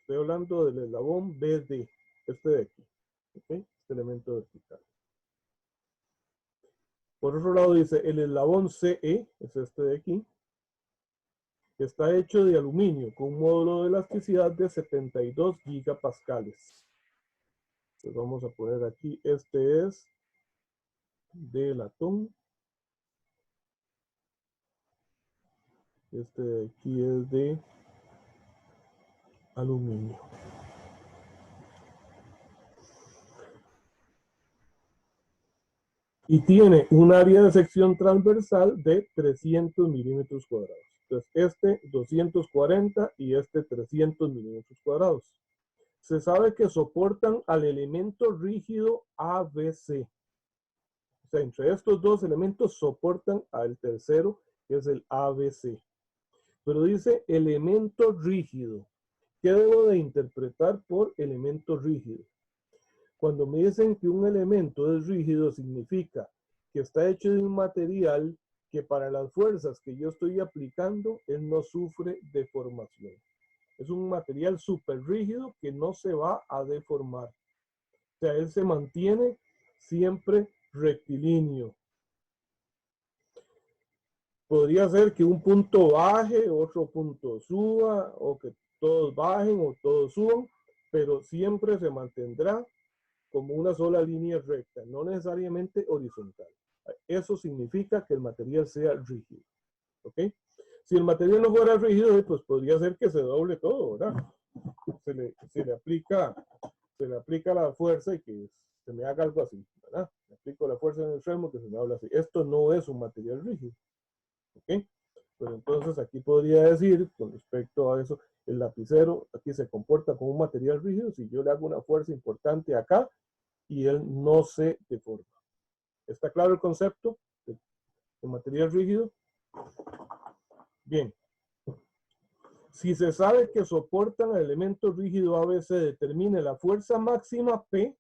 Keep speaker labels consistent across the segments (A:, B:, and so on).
A: Estoy hablando del eslabón BD, este de aquí, ¿ok? Este elemento vertical. Por otro lado dice, el eslabón CE, es este de aquí, que está hecho de aluminio con un módulo de elasticidad de 72 gigapascales. Entonces vamos a poner aquí, este es de latón. Este de aquí es de aluminio. Y tiene un área de sección transversal de 300 milímetros cuadrados. Entonces, este 240 y este 300 milímetros cuadrados. Se sabe que soportan al elemento rígido ABC. O sea, entre estos dos elementos soportan al tercero, que es el ABC. Pero dice elemento rígido. ¿Qué debo de interpretar por elemento rígido? Cuando me dicen que un elemento es rígido, significa que está hecho de un material que para las fuerzas que yo estoy aplicando, él no sufre deformación. Es un material súper rígido que no se va a deformar. O sea, él se mantiene siempre rectilíneo. Podría ser que un punto baje, otro punto suba, o que todos bajen o todos suban, pero siempre se mantendrá como una sola línea recta, no necesariamente horizontal. Eso significa que el material sea rígido. ¿Ok? Si el material no fuera rígido, pues podría ser que se doble todo, ¿verdad? Se le aplica la fuerza y que se me haga algo así, ¿verdad? Le aplico la fuerza en el extremo que se me habla así. Esto no es un material rígido. ¿Ok? Pero entonces aquí podría decir, con respecto a eso, el lapicero aquí se comporta como un material rígido. Si yo le hago una fuerza importante acá, y él no se deforma. ¿Está claro el concepto de material rígido? Bien. Si se sabe que soportan el elemento rígido AB, se determine la fuerza máxima P.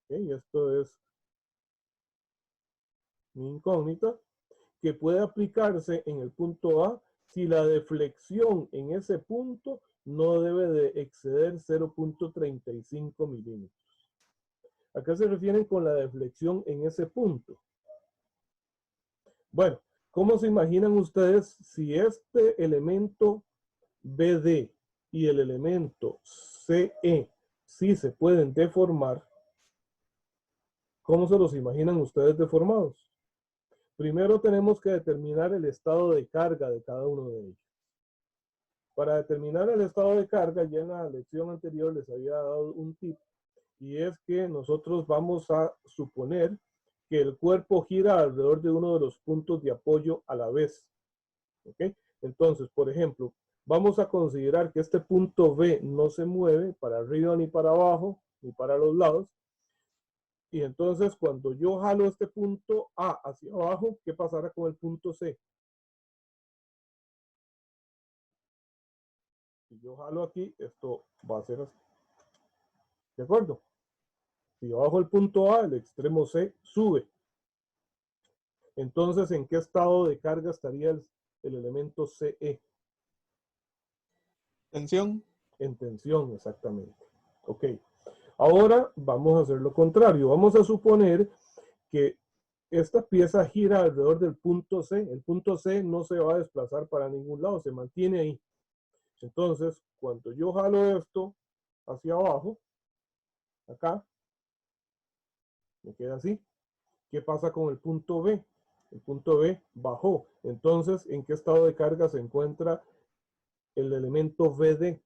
A: ¿Okay? Esto es mi incógnita, que puede aplicarse en el punto A si la deflexión en ese punto no debe de exceder 0.35 milímetros. ¿A qué se refieren con la deflexión en ese punto? Bueno, ¿cómo se imaginan ustedes si este elemento BD y el elemento CE sí se pueden deformar? ¿Cómo se los imaginan ustedes deformados? Primero tenemos que determinar el estado de carga de cada uno de ellos. Para determinar el estado de carga, ya en la lección anterior les había dado un tip, y es que nosotros vamos a suponer que el cuerpo gira alrededor de uno de los puntos de apoyo a la vez. ¿Ok? Entonces, por ejemplo, vamos a considerar que este punto B no se mueve para arriba ni para abajo, ni para los lados. Y entonces, cuando yo jalo este punto A hacia abajo, ¿qué pasará con el punto C? Si yo jalo aquí, esto va a ser así. ¿De acuerdo? Si yo bajo el punto A, el extremo C sube. Entonces, ¿en qué estado de carga estaría el elemento CE?
B: Tensión.
A: En tensión, exactamente. Ok. Ahora vamos a hacer lo contrario. Vamos a suponer que esta pieza gira alrededor del punto C. El punto C no se va a desplazar para ningún lado, se mantiene ahí. Entonces, cuando yo jalo esto hacia abajo, acá, me queda así. ¿Qué pasa con el punto B? El punto B bajó. Entonces, ¿en qué estado de carga se encuentra el elemento VD?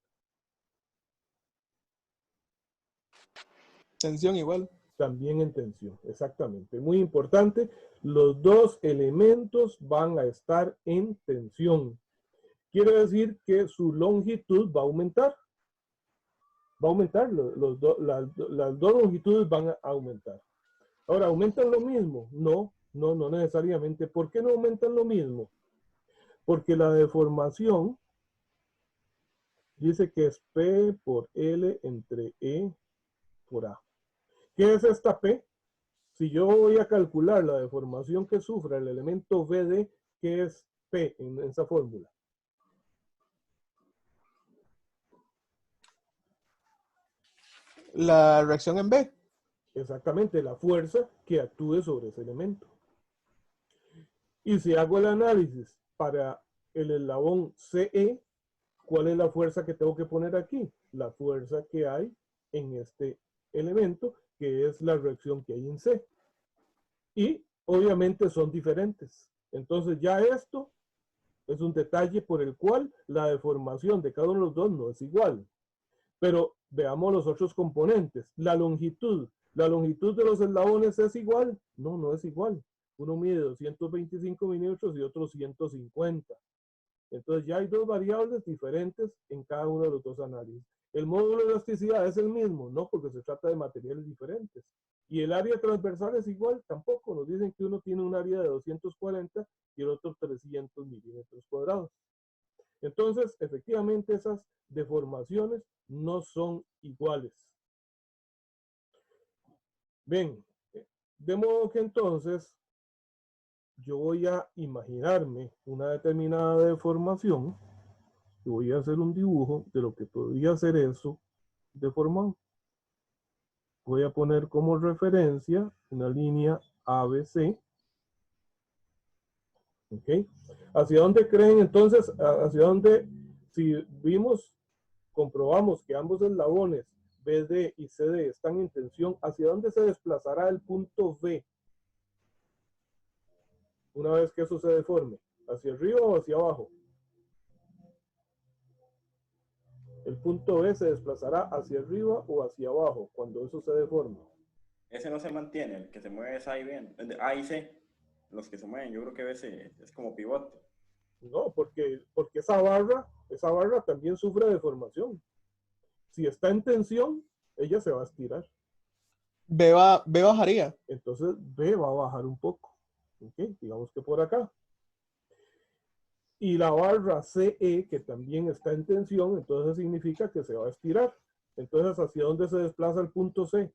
B: Tensión igual.
A: También en tensión, exactamente. Muy importante, los dos elementos van a estar en tensión. Quiere decir que su longitud va a aumentar. Va a aumentar, las dos longitudes van a aumentar. Ahora, ¿aumentan lo mismo? No, no necesariamente. ¿Por qué no aumentan lo mismo? Porque la deformación dice que es P por L entre E por A. ¿Qué es esta P? Si yo voy a calcular la deformación que sufra el elemento VD, ¿qué es P en esa fórmula?
B: La reacción en B.
A: Exactamente, la fuerza que actúe sobre ese elemento. Y si hago el análisis para el eslabón CE, ¿cuál es la fuerza que tengo que poner aquí? La fuerza que hay en este elemento, que es la reacción que hay en C. Y obviamente son diferentes. Entonces ya esto es un detalle por el cual la deformación de cada uno de los dos no es igual. Pero veamos los otros componentes. La longitud. ¿La longitud de los eslabones es igual? No, no es igual. Uno mide 225 milímetros y otro 150. Entonces ya hay dos variables diferentes en cada uno de los dos análisis. ¿El módulo de elasticidad es el mismo? No, porque se trata de materiales diferentes. ¿Y el área transversal es igual? Tampoco. Nos dicen que uno tiene un área de 240 y el otro 300 milímetros cuadrados. Entonces, efectivamente, esas deformaciones no son iguales. Bien, de modo que entonces yo voy a imaginarme una determinada deformación y voy a hacer un dibujo de lo que podría ser eso deformado. Voy a poner como referencia una línea ABC. ¿Ok? ¿Hacia dónde creen entonces? ¿Hacia dónde? Si vimos, comprobamos que ambos eslabones BD y CD están en tensión, ¿hacia dónde se desplazará el punto B una vez que eso se deforme? ¿Hacia arriba o hacia abajo? El punto B se desplazará hacia arriba o hacia abajo cuando eso se deforme.
C: Ese no se mantiene, el que se mueve es A y B, A y C, los que se mueven, yo creo que ese es como pivote.
A: No, porque esa barra también sufre deformación. Si está en tensión, ella se va a estirar.
B: B bajaría.
A: Entonces B va a bajar un poco. ¿Okay? Digamos que por acá. Y la barra CE, que también está en tensión, entonces significa que se va a estirar. Entonces, ¿hacia dónde se desplaza el punto C?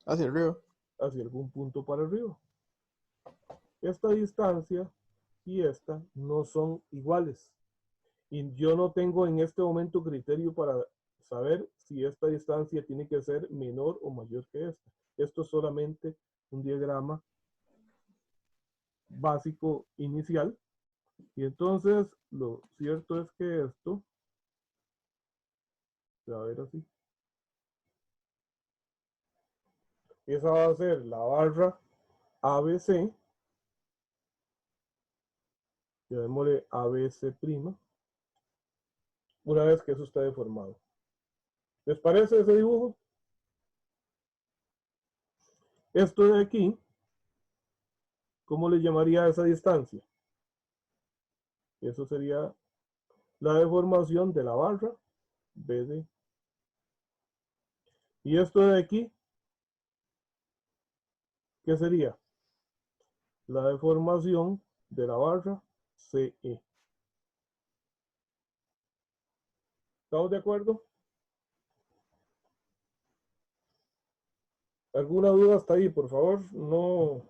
B: Hacia arriba.
A: Hacia algún punto para arriba. Esta distancia y esta no son iguales. Y yo no tengo en este momento criterio para saber si esta distancia tiene que ser menor o mayor que esta. Esto es solamente un diagrama básico inicial. Y entonces lo cierto es que esto se va a ver así. Esa va a ser la barra ABC. Llamémosle ABC'. Una vez que eso está deformado. ¿Les parece ese dibujo? Esto de aquí, ¿cómo le llamaría a esa distancia? Eso sería la deformación de la barra BD. Y esto de aquí, ¿qué sería? La deformación de la barra CE. ¿Estamos de acuerdo? ¿Alguna duda hasta ahí? Por favor, no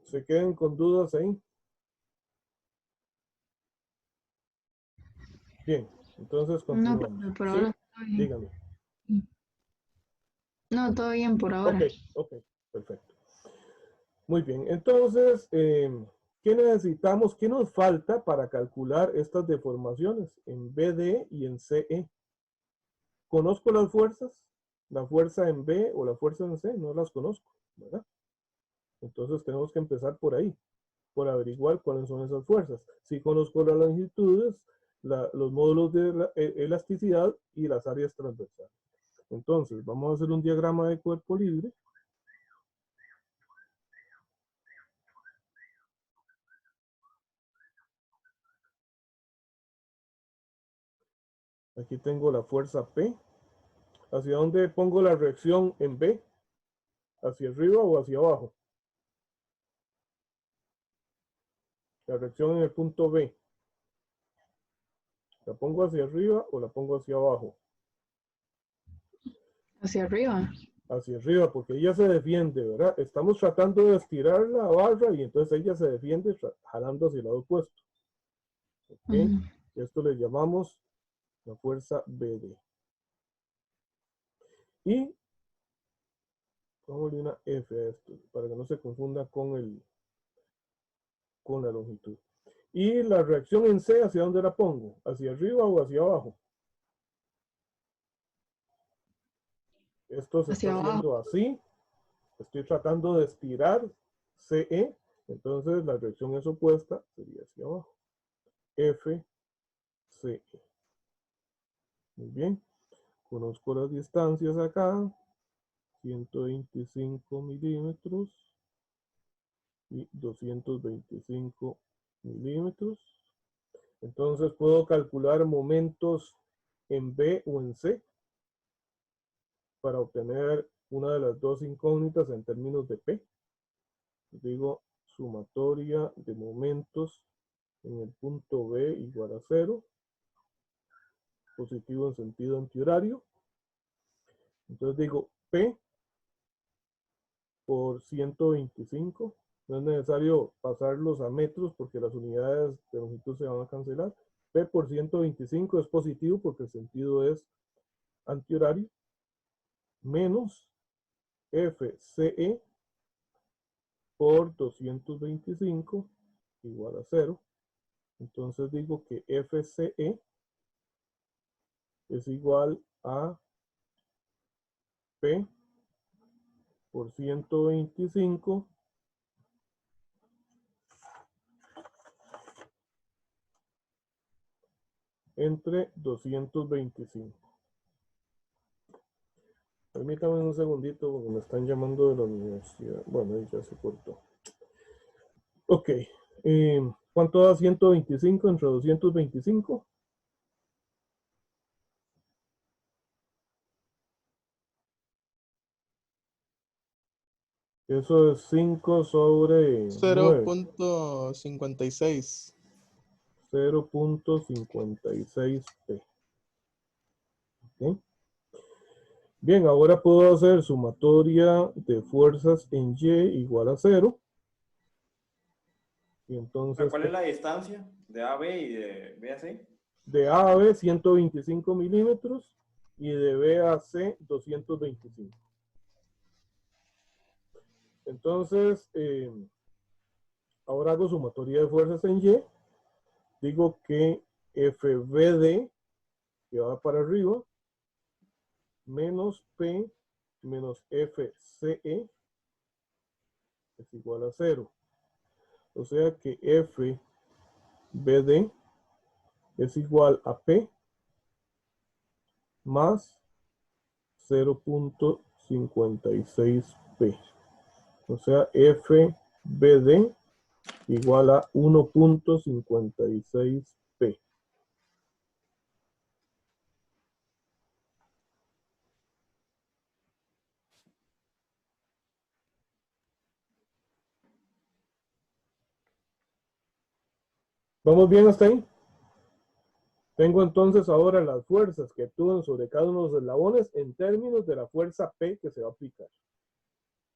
A: se queden con dudas ahí. Bien, entonces continuamos.
D: No, pero por
A: ¿Sí?
D: ahora está bien.
A: Dígame.
D: No, todo bien por ahora.
A: Ok, perfecto. Muy bien, entonces, ¿qué necesitamos? ¿Qué nos falta para calcular estas deformaciones en BD y en CE? ¿Conozco las fuerzas? La fuerza en B o la fuerza en C, no las conozco, ¿verdad? Entonces tenemos que empezar por ahí, por averiguar cuáles son esas fuerzas. Si conozco las longitudes, los módulos de elasticidad y las áreas transversales. Entonces, vamos a hacer un diagrama de cuerpo libre. Aquí tengo la fuerza P. ¿Hacia dónde pongo la reacción en B? ¿Hacia arriba o hacia abajo? La reacción en el punto B. ¿La pongo hacia arriba o la pongo hacia abajo?
D: Hacia arriba.
A: Hacia arriba, porque ella se defiende, ¿verdad? Estamos tratando de estirar la barra y entonces ella se defiende jalando hacia el lado opuesto. ¿Ok? Esto le llamamos la fuerza BD. Y vamos a poner una F a esto, para que no se confunda con la longitud. Y la reacción en C, ¿hacia dónde la pongo? ¿Hacia arriba o hacia abajo? Esto se
D: Hacia
A: está
D: abajo.
A: haciendo así. Estoy tratando de estirar CE. Entonces la reacción es opuesta, sería hacia abajo. FCE. Muy bien. Conozco las distancias acá. 125 milímetros y 225 milímetros. Entonces puedo calcular momentos en B o en C para obtener una de las dos incógnitas en términos de P. Digo, sumatoria de momentos en el punto B igual a 0, positivo en sentido antihorario. Entonces digo P por 125. No es necesario pasarlos a metros porque las unidades de longitud se van a cancelar. P por 125 es positivo porque el sentido es antihorario. Menos FCE por 225 igual a 0. Entonces digo que FCE es igual a P por 125 entre 225. Permítame un segundito porque me están llamando de la universidad. Bueno, ahí ya se cortó. Ok. ¿Cuánto da 125 entre 225? Eso es 5 sobre 9.
B: 0.56.
A: 0.56 P. ¿Okay? Bien, ahora puedo hacer sumatoria de fuerzas en Y igual a 0. Y entonces,
C: ¿Cuál es la distancia de AB y de B a C?
A: de A a B 125 milímetros y de B a C 225. Entonces, ahora hago sumatoria de fuerzas en Y. Digo que FBD, que va para arriba, menos P menos FCE es igual a 0. O sea que FBD es igual a P más 0.56 P. O sea, FBD igual a 1.56 P. ¿Vamos bien hasta ahí? Tengo entonces ahora las fuerzas que actúan sobre cada uno de los eslabones en términos de la fuerza P que se va a aplicar.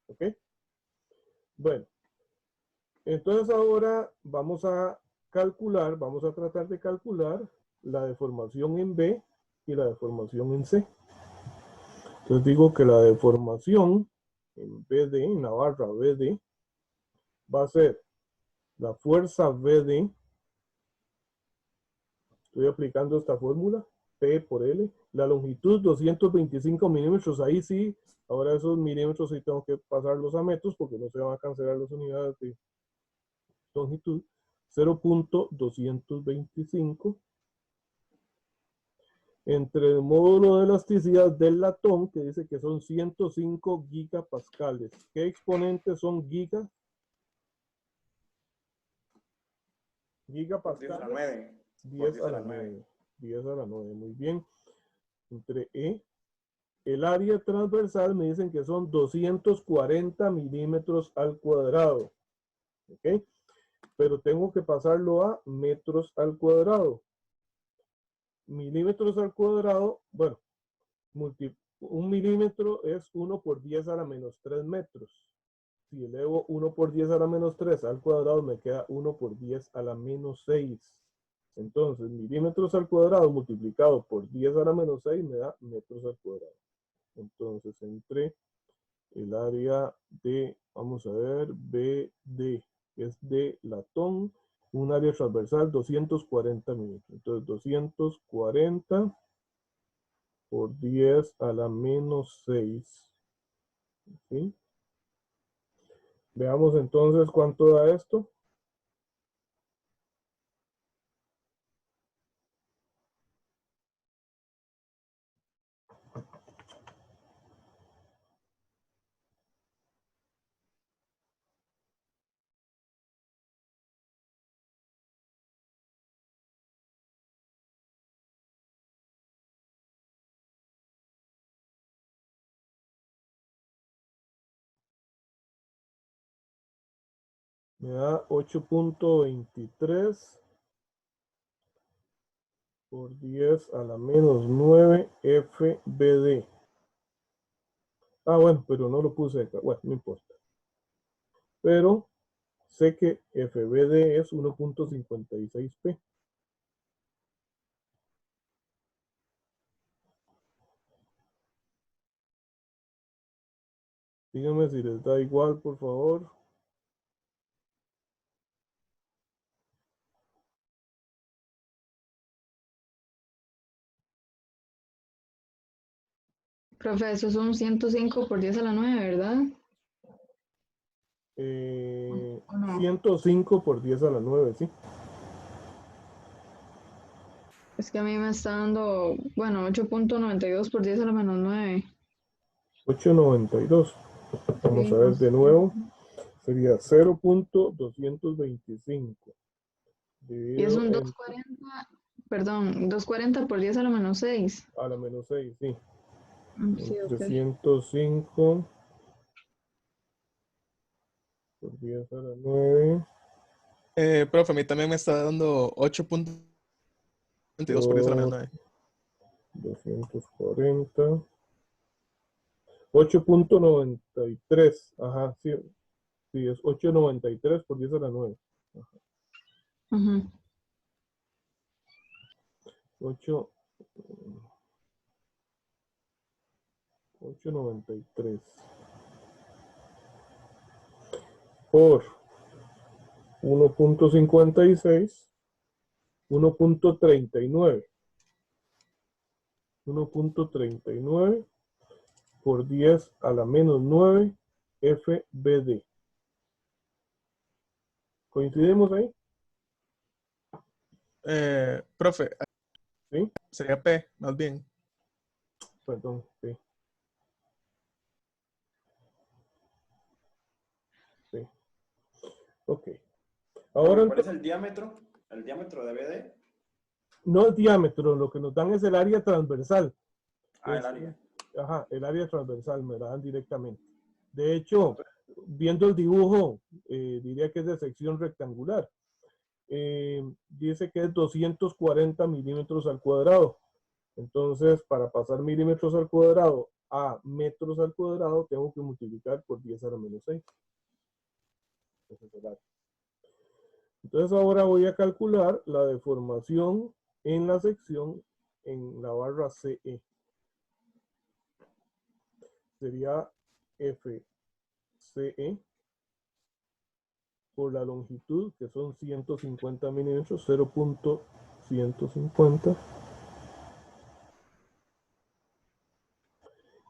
A: ¿Ok? Bueno, entonces ahora vamos a calcular, vamos a tratar de calcular la deformación en B y la deformación en C. Entonces digo que la deformación en BD, en la barra BD, va a ser la fuerza BD. Estoy aplicando esta fórmula, P por L. La longitud 225 milímetros, ahí sí, ahora esos milímetros sí tengo que pasarlos a metros porque no se van a cancelar las unidades de longitud. 0.225 entre el módulo de elasticidad del latón, que dice que son 105 gigapascales. ¿Qué exponentes son giga?
C: 10 a la
A: Gigapascales.
C: 9.
A: 10 a la 9. 10 a la 9, muy bien. Entre E. El área transversal me dicen que son 240 milímetros al cuadrado. ¿Ok? Pero tengo que pasarlo a metros al cuadrado. Milímetros al cuadrado, bueno, un milímetro es 1 por 10 a la menos 3 metros. Si elevo 1 por 10 a la menos 3 al cuadrado, me queda 1 por 10 a la menos 6. Entonces, milímetros al cuadrado multiplicado por 10 a la menos 6 me da metros al cuadrado. Entonces, entre el área de, vamos a ver, BD, que es de latón, un área transversal 240 milímetros. Entonces, 240 por 10 a la menos 6. ¿Sí? Veamos entonces cuánto da esto. Me da 8.23 por 10 a la menos 9 FBD. Ah, bueno, pero no lo puse acá. Bueno, no importa. Pero sé que FBD es 1.56P. Díganme si les da igual, por favor.
D: Profe, eso es un 105 por 10 a la 9, ¿verdad? ¿O no?
A: 105 por 10 a la 9, ¿sí?
D: Es que a mí me está dando, bueno, 8.92 por 10 a la menos 9.
A: 8.92. Vamos
D: Sí,
A: a
D: no
A: ver de
D: sé.
A: nuevo. Sería 0.225
D: Y es
A: dividido
D: un
A: en
D: 240, perdón, 240 por 10 a la menos 6.
A: a la menos 6, sí.
D: Sí, ok.
A: Entre 105 por 10 a la 9
B: Profe, a mí también me está dando 8.22 por 10 a la menos
A: por
B: 9.
A: 240. 8.93. Ajá, sí, sí, es 8.93 por 10 a la 9.
D: Ujú.
A: 8, 8.93 por 1.56, 1.39. 1.39 por 10 a la menos 9 FBD. ¿Coincidimos ahí?
B: Profe,
A: Sí,
B: sería P, más bien.
A: perdón, sí, sí. Ok. Ahora
C: ¿Cuál es
A: entonces,
C: el diámetro? El diámetro de BD.
A: no el diámetro, lo que nos dan es el área transversal.
C: Ah, el área.
A: Ajá, el área transversal me la dan directamente. De hecho, viendo el dibujo, diría que es de sección rectangular. Dice que es 240 milímetros al cuadrado. Entonces, para pasar milímetros al cuadrado a metros al cuadrado, tengo que multiplicar por 10 a la menos 6. Ese es el área. Entonces, ahora voy a calcular la deformación en la sección en la barra CE. Sería FCE por la longitud, que son 150 milímetros, 0.150,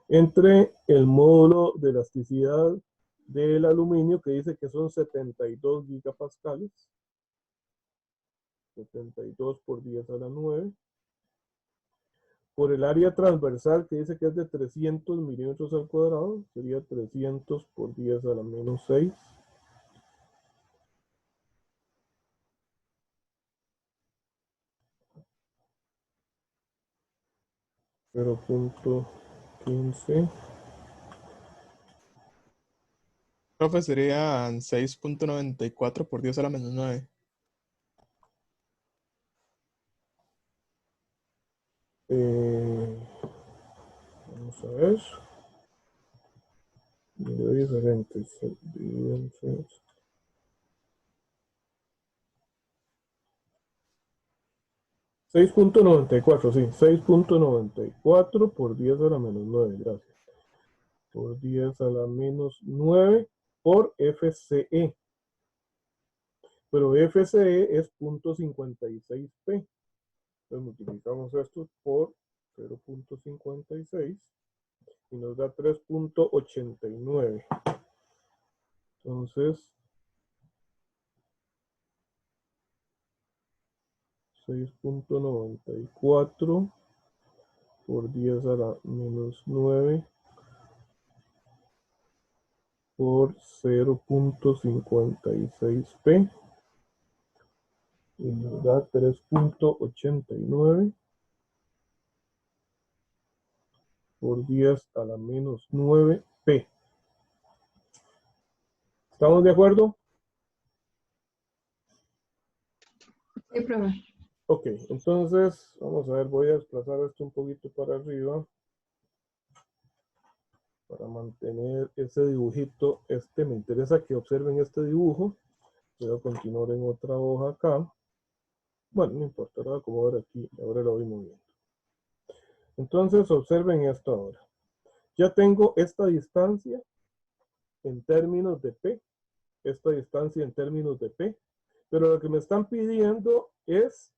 A: entre el módulo de elasticidad del aluminio, que dice que son 72 gigapascales, 72 por 10 a la 9, por el área transversal, que dice que es de 300 milímetros al cuadrado, sería 300 por 10 a la menos 6, 0.15.
B: Profe, serían 6.94 por 10 a la menos 9.
A: Vamos a ver. Dividido diferentes. Dividido en 6. 6.94, sí, 6.94 por 10 a la menos 9, gracias. Por 10 a la menos 9 por FCE. Pero FCE es 0.56P. Entonces multiplicamos esto por 0.56 y nos da 3.89. Entonces, 6.94 por 10 a la menos 9 por 0.56P y nos da 3.89 por 10 a la menos 9P. ¿Estamos de acuerdo?
D: Sí, profe.
A: Ok, entonces, vamos a ver, voy a desplazar esto un poquito para arriba para mantener ese dibujito. Me interesa que observen este dibujo. Voy a continuar en otra hoja acá. Bueno, no importa, lo voy a acomodar aquí, ahora lo voy moviendo. Entonces, observen esto ahora. Ya tengo esta distancia en términos de P, esta distancia en términos de P, pero lo que me están pidiendo es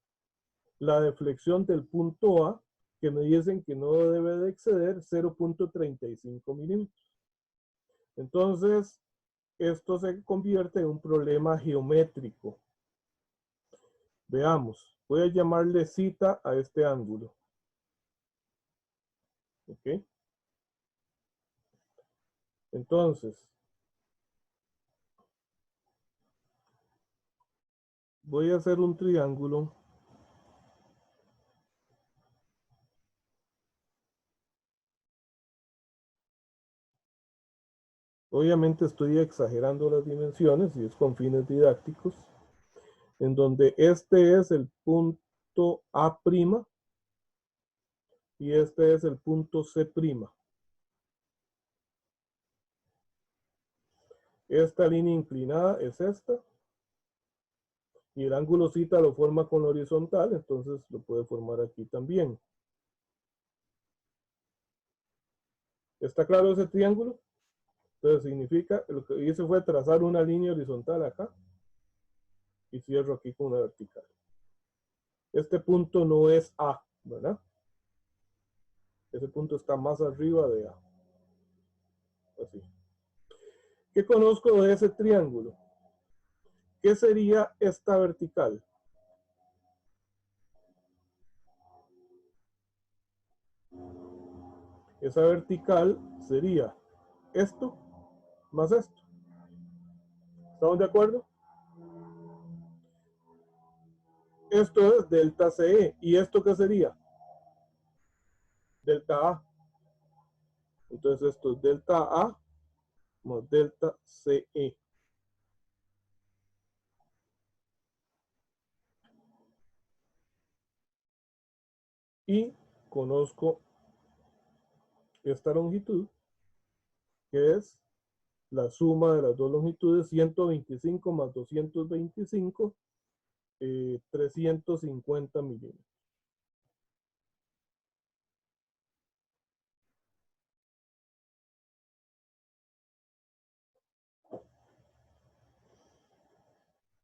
A: la deflexión del punto A, que me dicen que no debe de exceder 0.35 milímetros. Entonces, esto se convierte en un problema geométrico. Veamos, voy a llamarle cita a este ángulo. ¿Ok? Entonces, voy a hacer un triángulo. Obviamente estoy exagerando las dimensiones y es con fines didácticos, en donde este es el punto A' y este es el punto C'. Esta línea inclinada es esta, y el ángulo cita lo forma con la horizontal, entonces lo puede formar aquí también. ¿Está claro ese triángulo? Entonces significa, lo que hice fue trazar una línea horizontal acá, y cierro aquí con una vertical. Este punto no es A, ¿verdad? Ese punto está más arriba de A. Así. ¿Qué conozco de ese triángulo? ¿Qué sería esta vertical? Esa vertical sería esto más esto. ¿Estamos de acuerdo? Esto es delta CE. ¿Y esto qué sería? Delta A. Entonces esto es delta A más delta CE. Y conozco esta longitud, que es la suma de las dos longitudes, 125 más 225, 350 milímetros.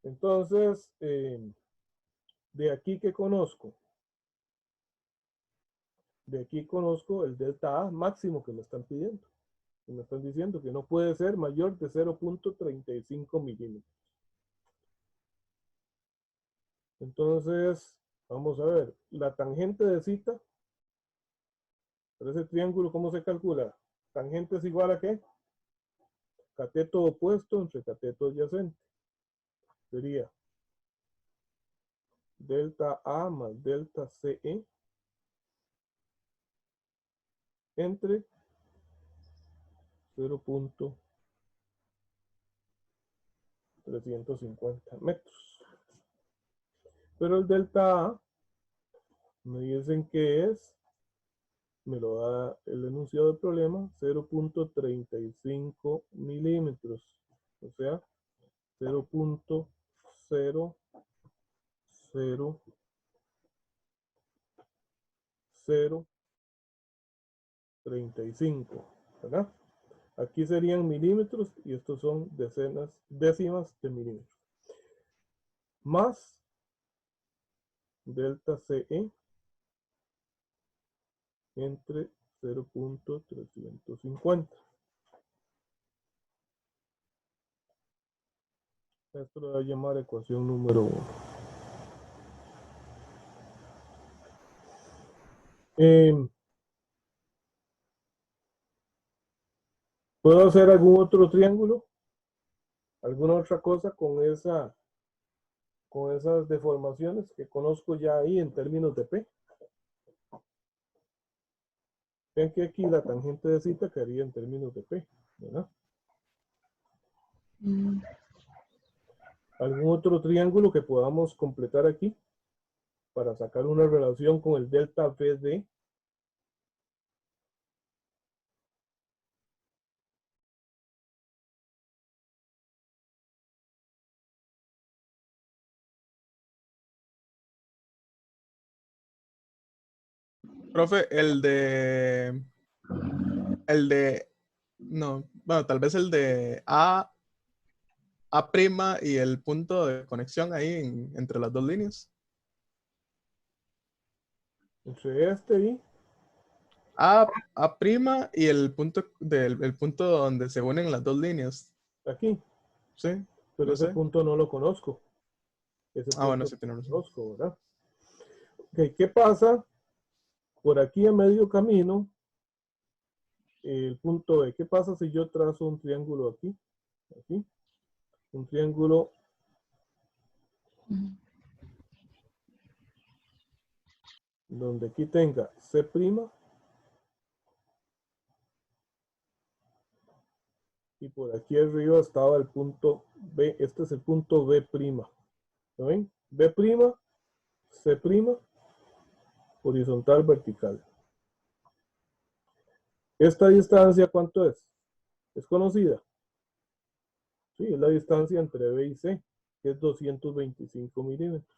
A: Entonces, de aquí que conozco, de aquí conozco el delta A máximo que me están pidiendo. Y me están diciendo que no puede ser mayor de 0.35 milímetros. Entonces, vamos a ver, la tangente de cita, para ese triángulo, ¿cómo se calcula? Tangente es igual a ¿qué? Cateto opuesto entre cateto adyacente. Sería delta A más delta CE entre 0.350 metros. Pero el delta A me dicen que es, me lo da el enunciado del problema, 0.35 milímetros. O sea, 0.000 0.35, ¿verdad? Aquí serían milímetros y estos son décimas de milímetros. Más delta CE entre 0.350. Esto lo voy a llamar ecuación número 1. ¿Puedo hacer algún otro triángulo? ¿Alguna otra cosa con esas deformaciones que conozco ya ahí en términos de P? Ven que aquí la tangente de cita quedaría en términos de P, ¿verdad? ¿Algún otro triángulo que podamos completar aquí para sacar una relación con el delta BD?
B: Profe, no, bueno, tal vez el de A' y el punto de conexión ahí entre las dos líneas.
A: Entre este y
B: A' y el punto donde se unen las dos líneas.
A: aquí,
B: Sí,
A: pero
B: no
A: ese
B: sé.
A: punto no lo conozco. Ese
B: Ah, bueno,
A: punto
B: sí
A: no
B: tiene
A: lo
B: razón.
A: conozco, ¿verdad? Ok, ¿qué pasa? Por aquí a medio camino, el punto B. ¿Qué pasa si yo trazo un triángulo aquí? Aquí. Un triángulo donde aquí tenga C', y por aquí arriba estaba el punto B. Este es el punto B'. ¿Lo ven? B', C', horizontal, vertical. ¿Esta distancia cuánto es? ¿Es conocida? Sí, es la distancia entre B y C, que es 225 milímetros.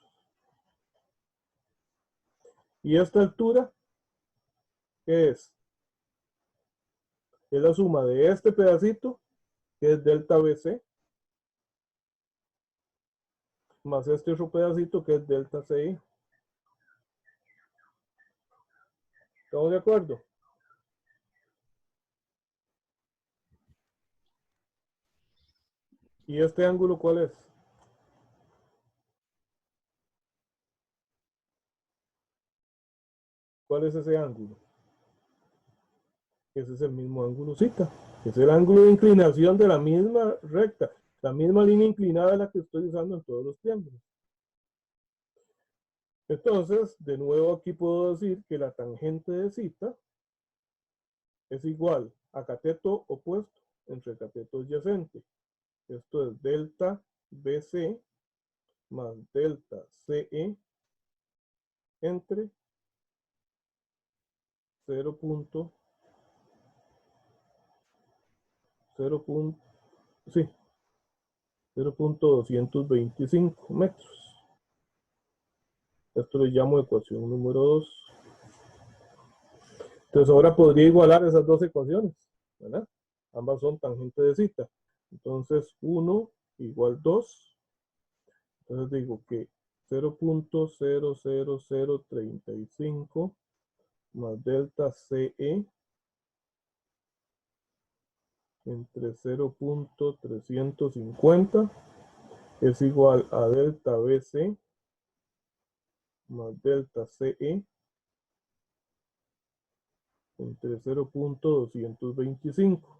A: ¿Y esta altura qué es? Es la suma de este pedacito, que es delta BC, más este otro pedacito, que es delta CI. ¿Estamos de acuerdo? ¿Y este ángulo cuál es? ¿Cuál es ese ángulo? Ese es el mismo ángulo zeta. Es el ángulo de inclinación de la misma recta, la misma línea inclinada de la que estoy usando en todos los triángulos. Entonces, de nuevo aquí puedo decir que la tangente de zeta es igual a cateto opuesto entre cateto adyacente. Esto es delta BC más delta CE entre 0.225 metros. Esto lo llamo ecuación número 2. Entonces ahora podría igualar esas dos ecuaciones, ¿verdad? Ambas son tangente de zeta. Entonces 1 igual 2. Entonces digo que 0.00035 más delta CE entre 0.350 es igual a delta BC más delta CE entre 0.225.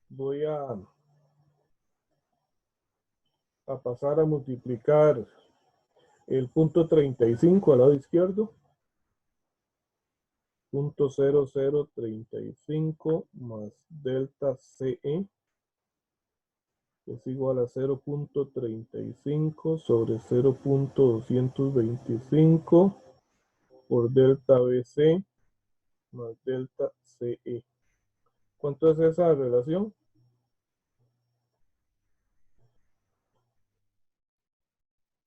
A: Voy a pasar a multiplicar el punto 35 al lado izquierdo. 0.0035 más delta CE es igual a 0.35 sobre 0.225 por delta BC más delta CE. ¿Cuánto es esa relación?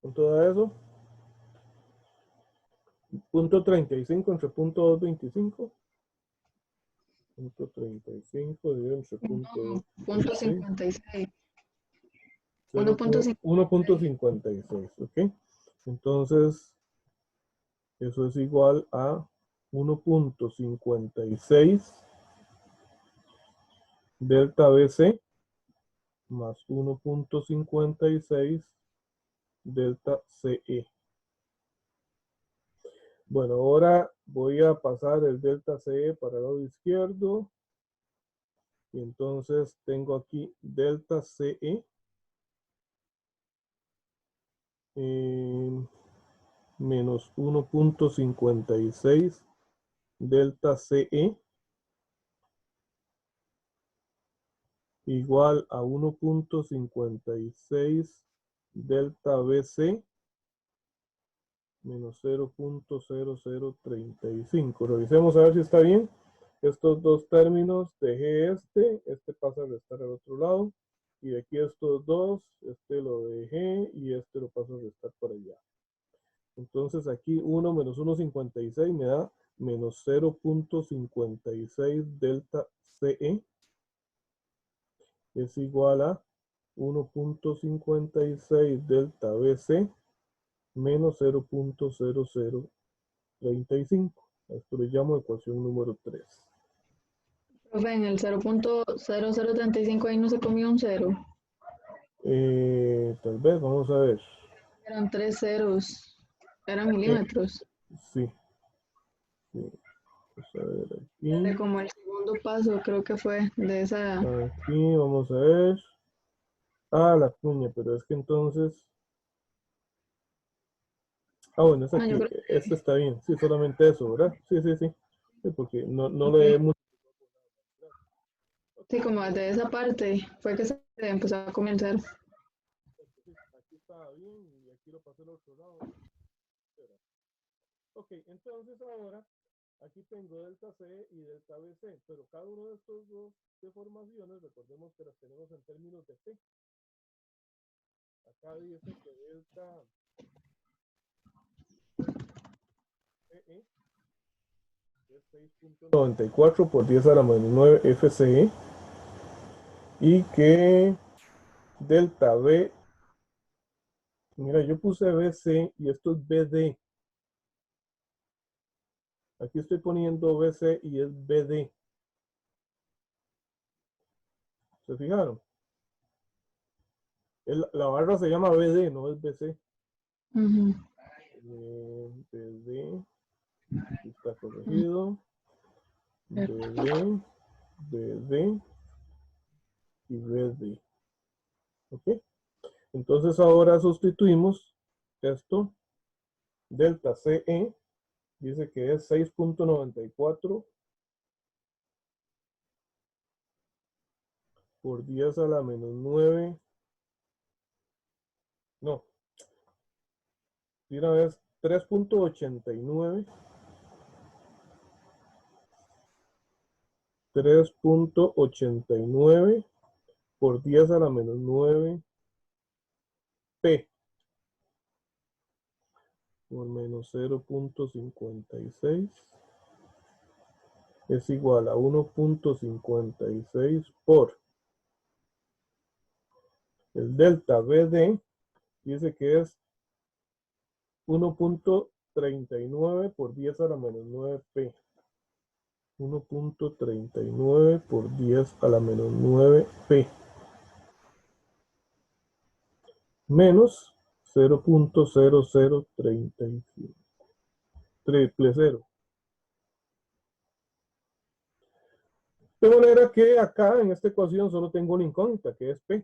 A: ¿Cuánto da eso? punto 35 entre punto 225. Punto 35 dividido entre punto
D: No,
A: 226.
D: 0.56.
A: 1.56, ¿ok? Entonces, eso es igual a 1.56 delta BC más 1.56 delta CE. Bueno, ahora voy a pasar el delta CE para el lado izquierdo. Y entonces tengo aquí delta CE menos 1.56 delta CE igual a 1.56 delta BC menos 0.0035. Revisemos a ver si está bien. Estos dos términos, dejé este pasa a restar al otro lado. Y de aquí estos dos, este lo dejé y este lo paso a restar por allá. Entonces aquí 1 menos 1.56 me da menos 0.56 delta CE es igual a 1.56 delta BC menos 0.0035. A esto le llamo ecuación número 3.
D: Profe, en el 0.0035 ahí no se comió un cero.
A: Tal vez, vamos a ver.
D: Eran 3 ceros. Eran milímetros.
A: Sí. Vamos a ver
D: De
A: aquí.
D: como el segundo paso, creo que fue de esa.
A: Aquí, vamos a ver. Ah, la cuña, pero es que entonces... Ah, bueno, es
D: No, yo
A: aquí.
D: creo
A: Este está bien. Sí, solamente eso, ¿verdad? Sí, sí, sí. Sí, porque no
D: que
A: le
D: sí.
A: he mucho.
D: Sí, como de esa parte fue que se empezó a comer el cero.
A: Aquí estaba bien y aquí lo pasé al otro lado. Ok, entonces ahora aquí tengo delta C y delta BC, pero cada uno de estos dos deformaciones, recordemos que las tenemos en términos de P. Acá dice que delta CE es 6.94 por 10 a la menos 9 FCE y que delta B, mira, yo puse BC y esto es BD. Aquí estoy poniendo BC y es BD. ¿Se fijaron? La barra se llama BD, no es BC.
D: Ujú.
A: BD, aquí está corregido. BD, BD y BD. ¿Ok? Entonces ahora sustituimos esto. Delta CE dice que es 6.94 por 10 a la menos 9. No. De una vez 3.89. 3.89 por 10 a la menos 9 P por menos 0.56 es igual a 1.56 por el delta BD, dice que es 1.39 por 10 a la menos 9P. 1.39 por 10 a la menos 9P. Menos 0.0035. Triple cero. De manera que acá en esta ecuación solo tengo una incógnita que es P,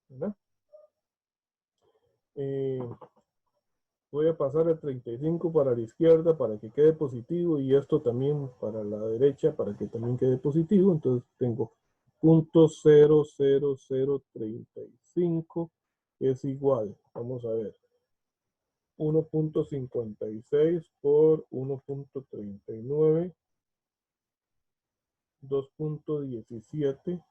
A: ¿verdad? Voy a pasar el 35 para la izquierda para que quede positivo y esto también para la derecha para que también quede positivo. Entonces tengo 0.00035 es igual, vamos a ver, 1.56 por 1.39, 2.17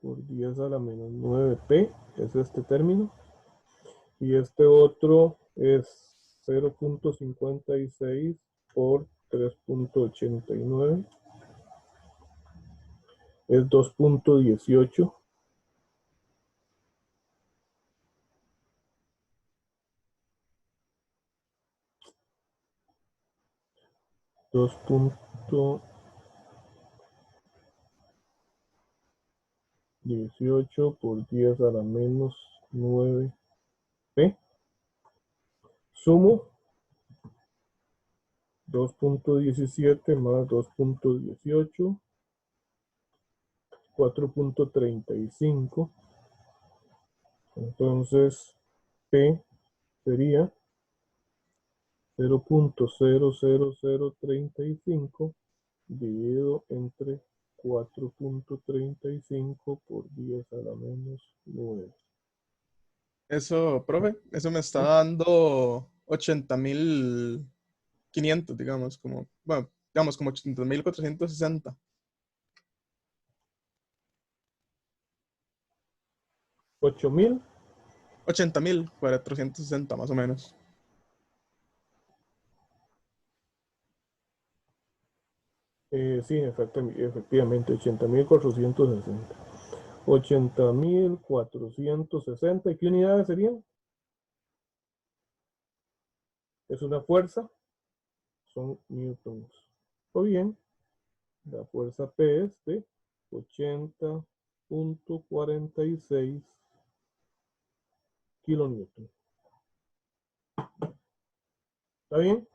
A: por 10 a la menos 9p, es este término. Y este otro es 0.56 por 3.89. Es 2.18. Dos punto 18 por 10 a la menos 9 P. Sumo 2.17 más 2.18, 4.35. Entonces, P sería 0.00035 dividido entre 4.35 por 10 a la menos 9.
B: Eso, profe, eso me está dando 80.500, digamos, como, bueno, digamos, como 80.460.
A: 8.000.
B: 80.460 más o menos.
A: Sí, efectivamente, 80.460. 80.460. ¿Y qué unidades serían? Es una fuerza, son newtons. O bien, la fuerza P es de 80.46 kilonewton. ¿Está bien?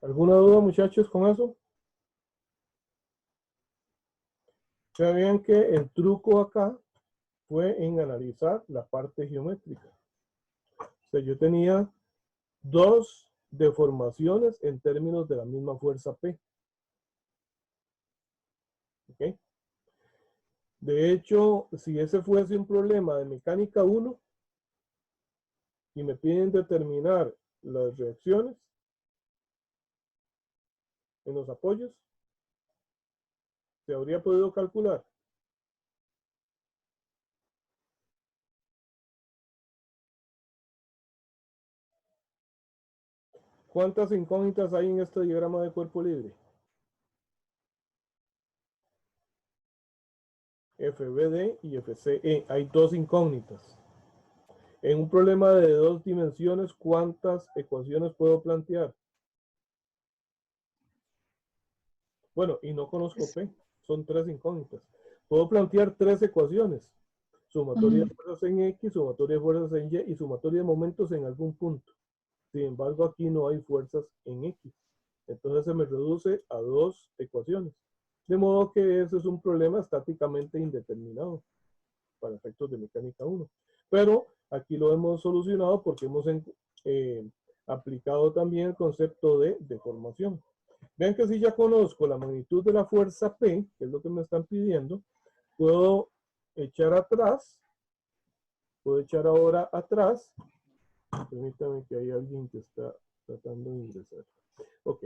A: ¿Alguna duda, muchachos, con eso? Sabían que el truco acá fue en analizar la parte geométrica. O sea, yo tenía dos deformaciones en términos de la misma fuerza P. ¿Ok? De hecho, si ese fuese un problema de mecánica 1 y me piden determinar las reacciones en los apoyos, se habría podido calcular. ¿Cuántas incógnitas hay en este diagrama de cuerpo libre? FBD y FCE. Hay dos incógnitas. En un problema de dos dimensiones, ¿cuántas ecuaciones puedo plantear? Bueno, y no conozco P. Son tres incógnitas. Puedo plantear tres ecuaciones. Sumatoria de fuerzas en X, sumatoria de fuerzas en Y y sumatoria de momentos en algún punto. Sin embargo, aquí no hay fuerzas en X. Entonces se me reduce a dos ecuaciones. De modo que ese es un problema estáticamente indeterminado para efectos de mecánica 1. Pero aquí lo hemos solucionado porque hemos aplicado también el concepto de deformación. Vean que si ya conozco la magnitud de la fuerza P, que es lo que me están pidiendo, puedo echar atrás, puedo echar ahora atrás. Permítame que hay alguien que está tratando de ingresar. Ok.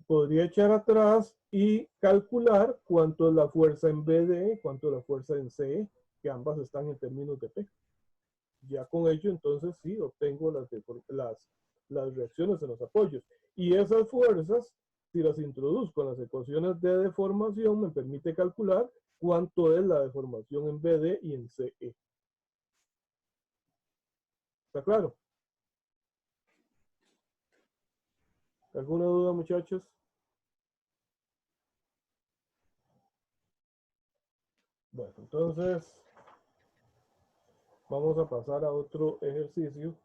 A: Podría echar atrás y calcular cuánto es la fuerza en BD, cuánto es la fuerza en CE, que ambas están en términos de P. Ya con ello, entonces sí, obtengo las reacciones en los apoyos. Y esas fuerzas, si las introduzco en las ecuaciones de deformación, me permite calcular cuánto es la deformación en BD y en CE. ¿Está claro? ¿Alguna duda, muchachos? Bueno, entonces vamos a pasar a otro ejercicio.